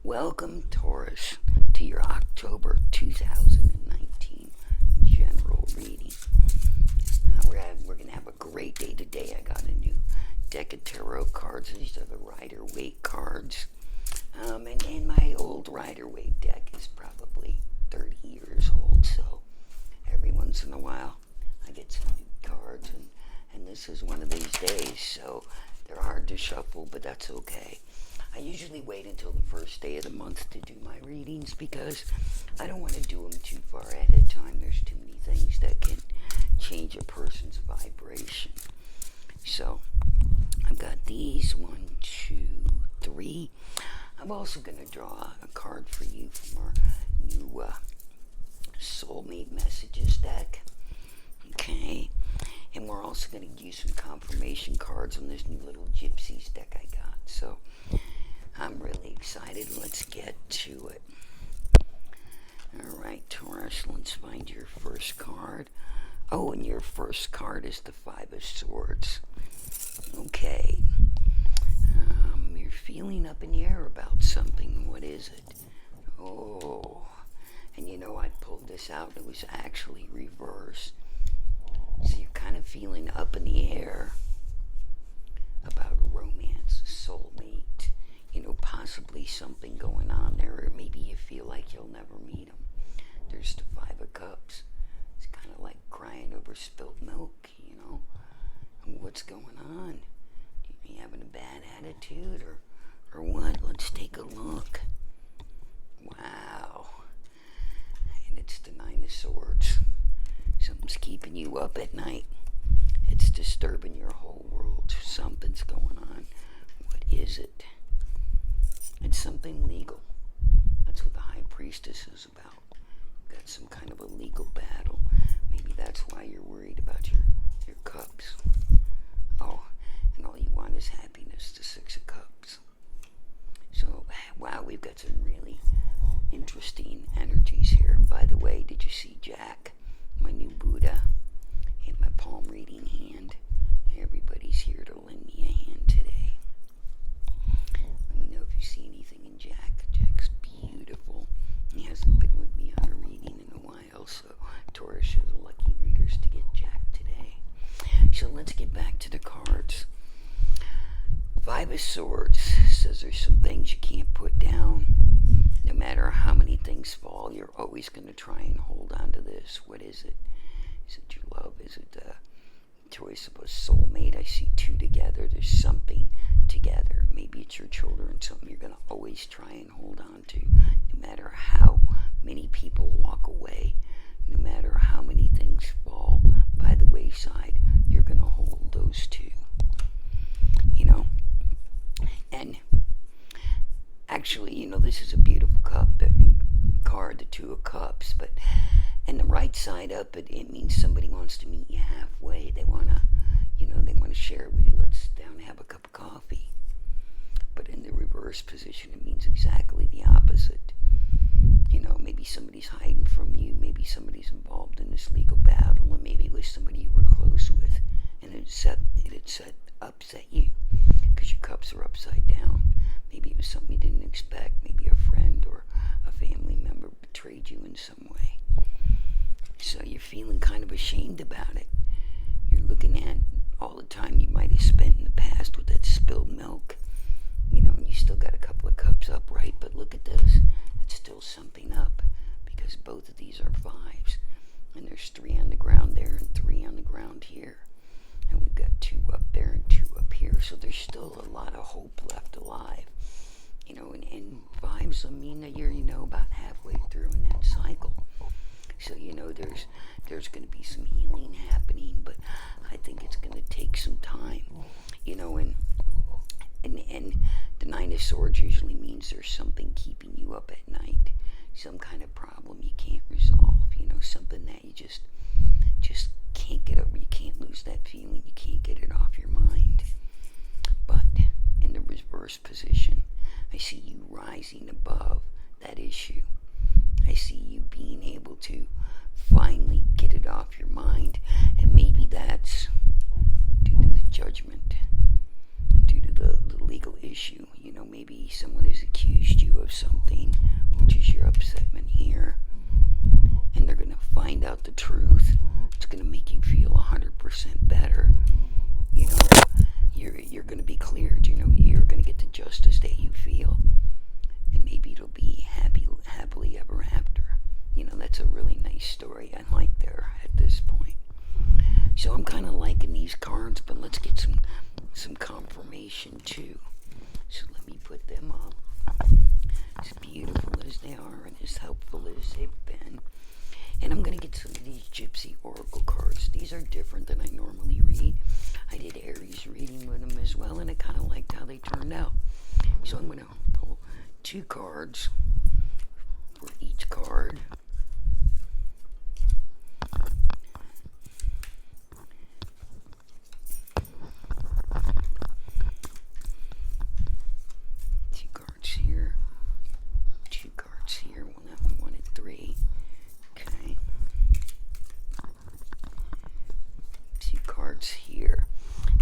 Welcome, Taurus, to your October 2019 general reading. We're going to have a great day today. I got a new deck of tarot cards. These are the Rider-Waite cards. And my old Rider-Waite deck is probably 30 years old, so every once in a while I get some new cards, and this is one of these days, so they're hard to shuffle, but that's okay. I usually wait until the first day of the month to do my readings because I don't want to do them too far ahead of time. There's too many things that can change a person's vibration. So I've got these, 1, 2, 3. I'm also going to draw a card for you from our new Soulmate Messages deck. Okay. And we're also going to use some confirmation cards on this new little Gypsies deck I got. So I'm really excited. Let's get to it. Alright, Taurus, let's find your first card. Oh, and your first card is the Five of Swords. Okay. You're feeling up in the air about something. What is it? Oh. And you know, I pulled this out. It was actually reversed. So you're kind of feeling up in the air about a romance, a soulmate, possibly something going on there, or maybe you feel like you'll never meet them. There's the Five of Cups. It's kind of like crying over spilt milk, What's going on? You having a bad attitude, or what? Let's take a look. Wow. And it's the Nine of Swords. Something's keeping you up at night. It's disturbing your whole world. Something's going on. What is it? It's something legal. That's what the High Priestess is about. You've got some kind of a legal battle. Maybe that's why you're worried about your cups. Oh, and all you want is happiness, the Six of Cups. So, wow, we've got some really interesting energies here. And by the way, did you see Jack, my new Buddha, and my palm reading hand? Everybody's here to lend me a hand today. Let me know if you see anything in Jack. Jack's beautiful. He hasn't been with me on a reading in a while, so Taurus, you're the lucky readers to get Jack today. So let's get back to the cards. Five of Swords says there's some things you can't put down. No matter how many things fall, you're always going to try and hold on to this. What is it? Is it your love? Is it the choice of a soulmate? I see two together. There's something together. Maybe it's your children, something you're going to always try and hold on to. No matter how many people walk away, no matter how many things fall by the wayside, you're going to hold those two. And actually, this is a beautiful card, the Two of Cups, but and the right side up, it means somebody wants to meet you halfway. They want to share it with you. Let's sit down and have a cup of coffee. But in the reverse position, it means exactly the opposite. Maybe somebody's hiding from you. Maybe somebody's involved in this legal battle, and maybe it was somebody you were close with, and it upset you because your cups are upside down. Maybe it was something you didn't expect. Maybe a friend or a family member betrayed you in some way. So you're feeling kind of ashamed about it. You're looking at all the time you might have spent in the past with that spilled milk, and you still got a couple of cups upright, but look at this. It's still something up because both of these are fives. And there's 3 on the ground there and 3 on the ground here. And we've got 2 up there and 2 up here. So there's still a lot of hope left alive. And vibes mean that you're, about halfway through in that cycle. So, there's going to be some healing happening, but I think it's going to take some time. And the Nine of Swords usually means there's something keeping you up at night. Some kind of problem you can't resolve. Something that you just can't get over. You can't lose that feeling. You can't get it off your mind. But in the reverse position, I see you rising above that issue. I see you being able to finally get it off your mind. And maybe that's due to the judgment, due to the legal issue. Maybe someone has accused you of something. truth. It's going to make you feel 100% better. You know, you're going to be cleared. You know, you're going to get the justice that you feel. And maybe it'll be happily ever after. You know, that's a really nice story I like there at this point. So I'm kind of liking these cards, but let's get some confirmation too. So let me put them up. As beautiful as they are and as helpful as they've been. And I'm going to get some of these Gypsy Oracle cards. These are different than I normally read. I did Aries reading with them as well, and I kind of liked how they turned out. So I'm going to pull 2 cards for each card. Here.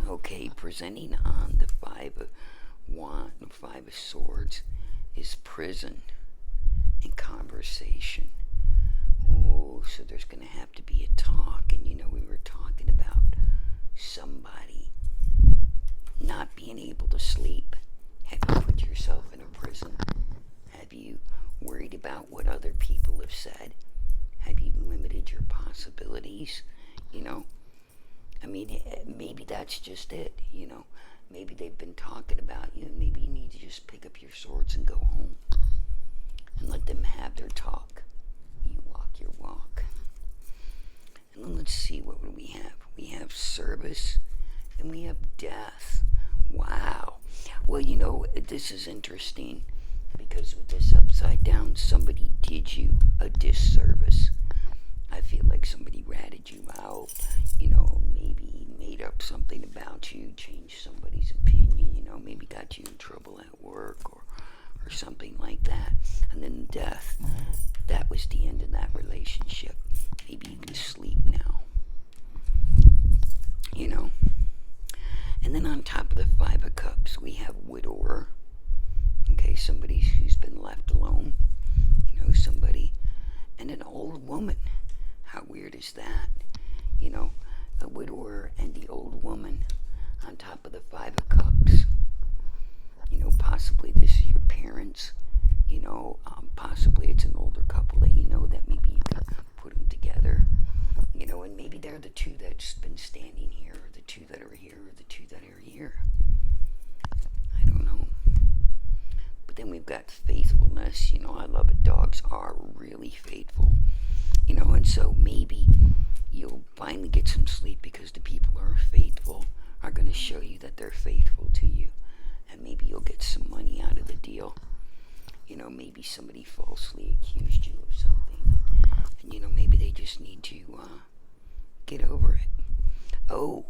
Okay, presenting on the Five of Swords is prison and conversation. Oh, so there's going to have to be a talk, and you know we were talking about somebody not being able to sleep. Have you put yourself in a prison? Have you worried about what other people have said? Have you limited your possibilities? You know, I mean, maybe that's just it, you know. Maybe they've been talking about you, and maybe you need to just pick up your swords and go home. And let them have their talk. You walk your walk. And then let's see, what do we have? We have service, and we have death. Wow. Well, you know, this is interesting, because with this upside down, somebody did you a disservice. I feel like somebody ratted you out, you know, maybe made up something about you, changed somebody's opinion, you know, maybe got you in trouble at work or something like that. And then death, that was the end of that relationship. Maybe you can sleep now, you know. And then on top of the Five of Cups, we have widower. Okay, somebody who's been left alone, you know, somebody, and an old woman. How weird is that? You know, a widower and the old woman on top of the Five of Cups. You know, possibly this is your parents. You know, possibly it's an older couple that you know that maybe you can put them together. You know, and maybe they're the two that's been standing here, or the two that are here, or the two that are here. I don't know. But then we've got faithfulness. You know, I love it. Dogs are really faithful. You know, and so maybe you'll finally get some sleep because the people who are faithful are going to show you that they're faithful to you. And maybe you'll get some money out of the deal. You know, maybe somebody falsely accused you of something. And, you know, maybe they just need to get over it. Oh,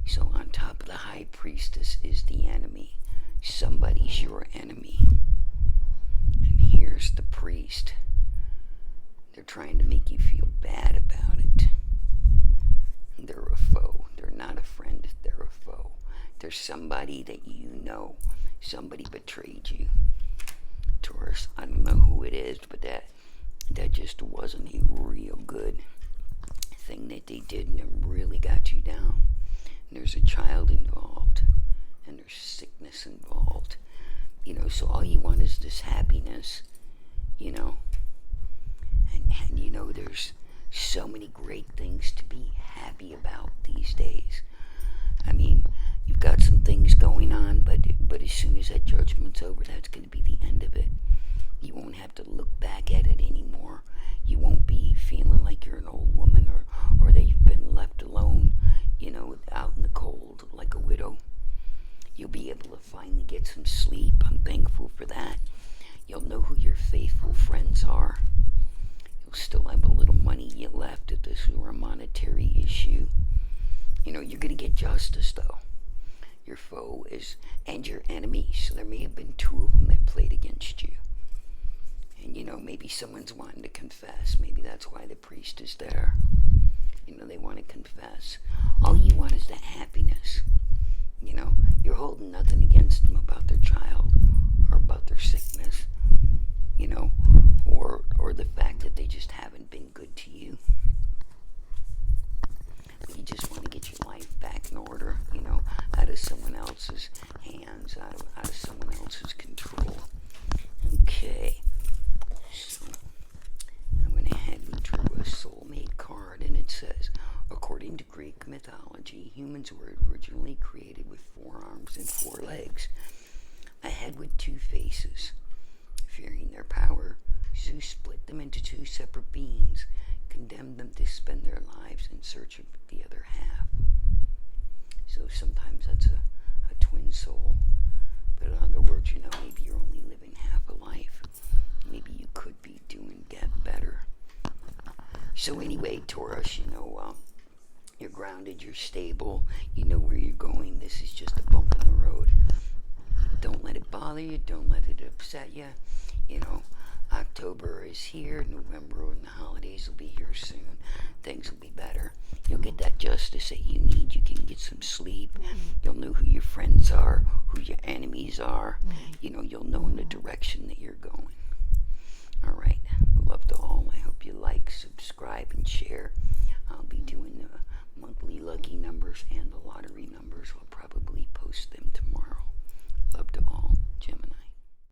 so on top of the High Priestess is the enemy. Somebody's your enemy. And here's the priest. They're trying to make you feel bad about it. They're a foe. They're not a friend. They're a foe. There's somebody that you know. Somebody betrayed you. Taurus, I don't know who it is, but that just wasn't a real good thing that they did, and it really got you down. And there's a child involved, and there's sickness involved. You know, so all you want is this happiness, you know. And you know, there's so many great things to be happy about these days. I mean, you've got some things going on, but as soon as that judgment's over, that's going to be the end of it. You won't have to look back at it anymore. You won't be feeling like you're an old woman or that you've been left alone, you know, out in the cold like a widow. You'll be able to finally get some sleep. I'm thankful for that. You'll know who your faithful friends are. Still have a little money left if this were a monetary issue. You know, you're going to get justice, though. Your foe is, and your enemy. So there may have been 2 of them that played against you. And, you know, maybe someone's wanting to confess. Maybe that's why the priest is there. You know, they want to confess. All you want is that happiness. You know, you're holding nothing against them about their child or about their sickness. You know, or the fact that they just haven't been good to you. humans were originally created with 4 arms and 4 legs, a head with 2 faces. Fearing their power, Zeus split them into 2 separate beings, condemned them to spend their lives in search of the other half. So sometimes that's a twin soul. But in other words, maybe you're only living half a life. Maybe you could be doing better. So anyway, Taurus, you're grounded, you're stable, you know where you're going. This is just a bump in the road. Don't let it bother you. Don't let it upset you. October is here. November and the holidays will be here soon. Things will be better. You'll get that justice that you need. You can get some sleep. You'll know who your friends are, who your enemies are. You'll know in the direction that you're going. All right. Love to all. I hope you like, subscribe, and share. I'll be doing the monthly lucky numbers and the lottery numbers. I'll probably post them tomorrow.